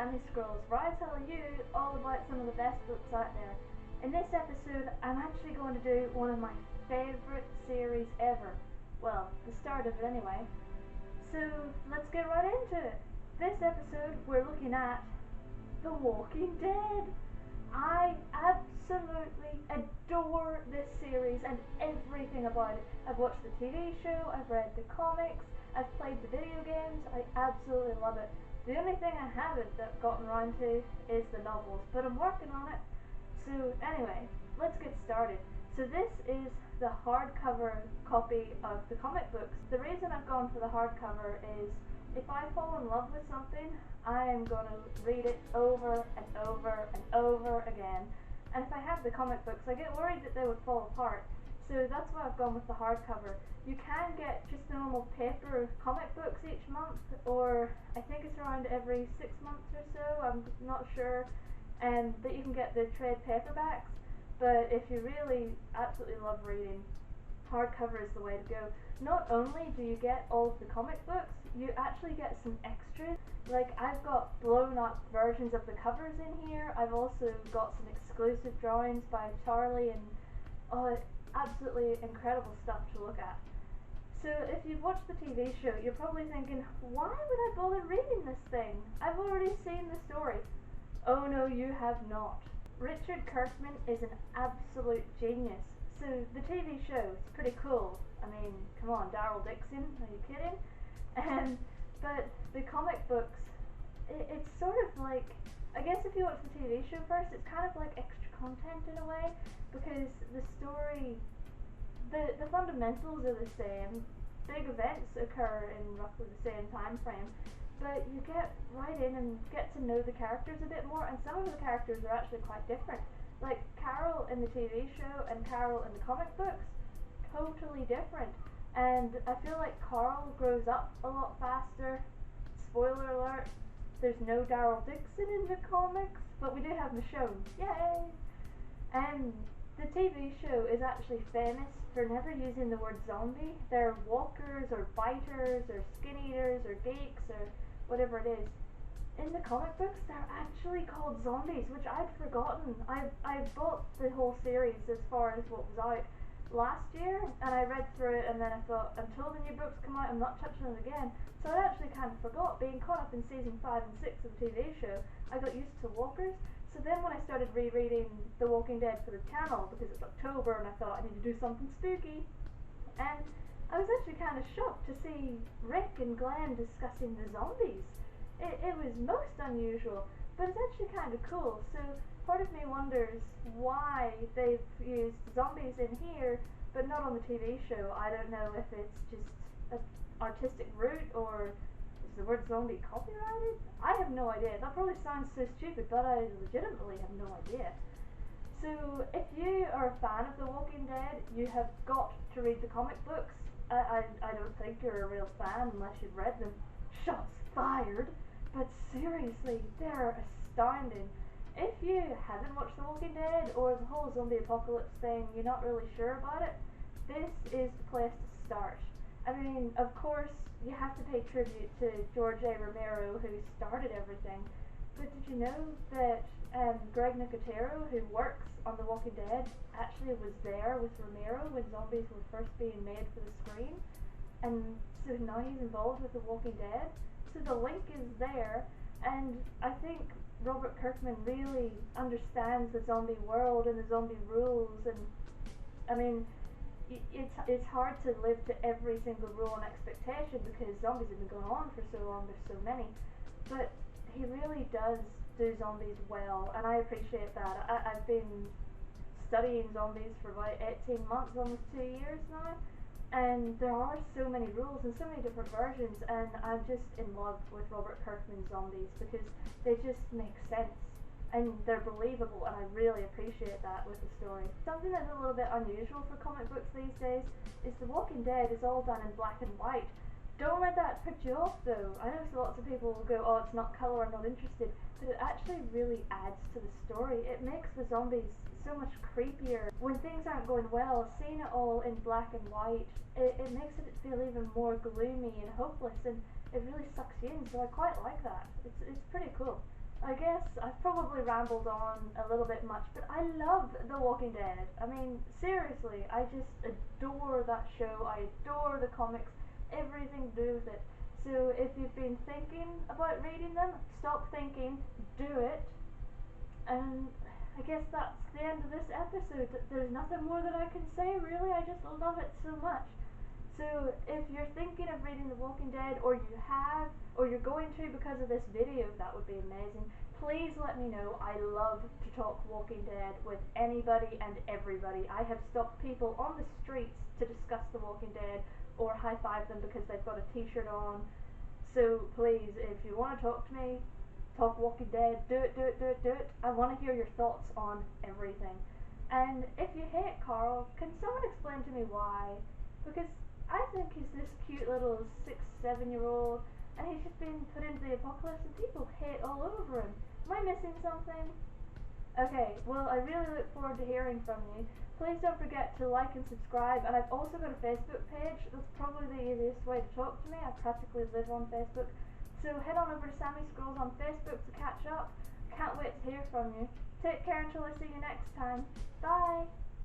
Sammy Scrolls, where I tell you all about some of the best books out there. In this episode, I'm actually going to do one of my favourite series ever. Well, the start of it anyway. So, let's get right into it. This episode, we're looking at The Walking Dead. I absolutely adore this series and everything about it. I've watched the TV show, I've read the comics, I've played the video games, I absolutely love it. The only thing I haven't gotten around to is the novels, but I'm working on it. So anyway, let's get started. So this is the hardcover copy of the comic books. The reason I've gone for the hardcover is if I fall in love with something, I am going to read it over and over and over again. And if I have the comic books, I get worried that they would fall apart. So that's why I've gone with the hardcover. You can get just the normal paper comic books each month, or I think it's around every 6 months or so, I'm not sure, and that you can get the trade paperbacks. But if you really absolutely love reading, hardcover is the way to go. Not only do you get all of the comic books, you actually get some extras. Like, I've got blown up versions of the covers in here. I've also got some exclusive drawings by Charlie, and absolutely incredible stuff to look at. So if you've watched the TV show, you're probably thinking, why would I bother reading this thing? I've already seen the story. Oh no, you have not. Richard Kirkman is an absolute genius. So the TV show is pretty cool. I mean, come on, Daryl Dixon, are you kidding? But the comic books, it's sort of like, I guess if you watch the TV show first, it's kind of like extra content in a way, because the story, the fundamentals are the same. Big events occur in roughly the same time frame, but you get right in and get to know the characters a bit more, and some of the characters are actually quite different. Like Carol in the TV show and Carol in the comic books, totally different. And I feel like Carl grows up a lot faster. Spoiler alert, there's no Daryl Dixon in the comics, but we do have Michonne. Yay! And the TV show is actually famous for never using the word zombie. They're walkers or biters or skin eaters or geeks or whatever it is. In the comic books, they're actually called zombies, which I'd forgotten. I bought the whole series as far as what was out last year, and I read through it, and then I thought, until the new books come out, I'm not touching it again. So I actually kind of forgot, being caught up in season 5 and 6 of the TV show. I got used to walkers. So then when I started rereading The Walking Dead for the channel, because it's October, and I thought I need to do something spooky, and I was actually kind of shocked to see Rick and Glenn discussing the zombies. It was most unusual, but it's actually kind of cool. So part of me wonders why they've used zombies in here, but not on the TV show. I don't know if it's just an artistic route, or is the word zombie copyrighted? I have no idea. That probably sounds so stupid, but I legitimately have no idea. So if you are a fan of The Walking Dead, you have got to read the comic books. I don't think you're a real fan unless you've read them. Shots fired. But seriously, they're astounding. If you haven't watched The Walking Dead, or the whole zombie apocalypse thing, you're not really sure about it, this is the place to start. I mean, of course, you have to pay tribute to George A. Romero, who started everything. But did you know that Greg Nicotero, who works on The Walking Dead, actually was there with Romero when zombies were first being made for the screen? And so now he's involved with The Walking Dead. So the link is there, and I think Robert Kirkman really understands the zombie world and the zombie rules, and I mean, it's hard to live to every single rule and expectation because zombies have been going on for so long, there's so many, but he really does do zombies well, and I appreciate that. I've been studying zombies for about 18 months, almost 2 years now, and there are so many rules and so many different versions, and I'm just in love with Robert Kirkman's zombies because they just make sense and they're believable, and I really appreciate that with the story. Something that's a little bit unusual for comic books these days is The Walking Dead is all done in black and white. Don't let that put you off though. I know lots of people will go, oh, it's not colour, I'm not interested, but it actually really adds to the story. It makes the zombies so much creepier. When things aren't going well, seeing it all in black and white, it makes it feel even more gloomy and hopeless, and it really sucks you in, so I quite like that. It's pretty cool. I guess I've probably rambled on a little bit much, but I love The Walking Dead. I mean, seriously, I just adore that show. I adore the comics, everything to do with it. So if you've been thinking about reading them, stop thinking, do it. And I guess that's the end of this episode. There's nothing more that I can say, really. I just love it so much. So if you're thinking of reading The Walking Dead, or you have, or you're going to because of this video, that would be amazing. Please let me know. I love to talk Walking Dead with anybody and everybody. I have stopped people on the streets to discuss The Walking Dead or high-five them because they've got a t-shirt on. So please, if you want to talk to me, talk Walking Dead, do it, do it, do it, do it. I want to hear your thoughts on everything. And if you hate Carl, can someone explain to me why? Because I think he's this cute little 6-7-year-old, and he's just been put into the apocalypse and people hate all over him. Am I missing something? Okay, well, I really look forward to hearing from you. Please don't forget to like and subscribe, and I've also got a Facebook page. That's probably the easiest way to talk to me. I practically live on Facebook. So head on over to Sammy Scrolls on Facebook to catch up. Can't wait to hear from you. Take care until I see you next time. Bye!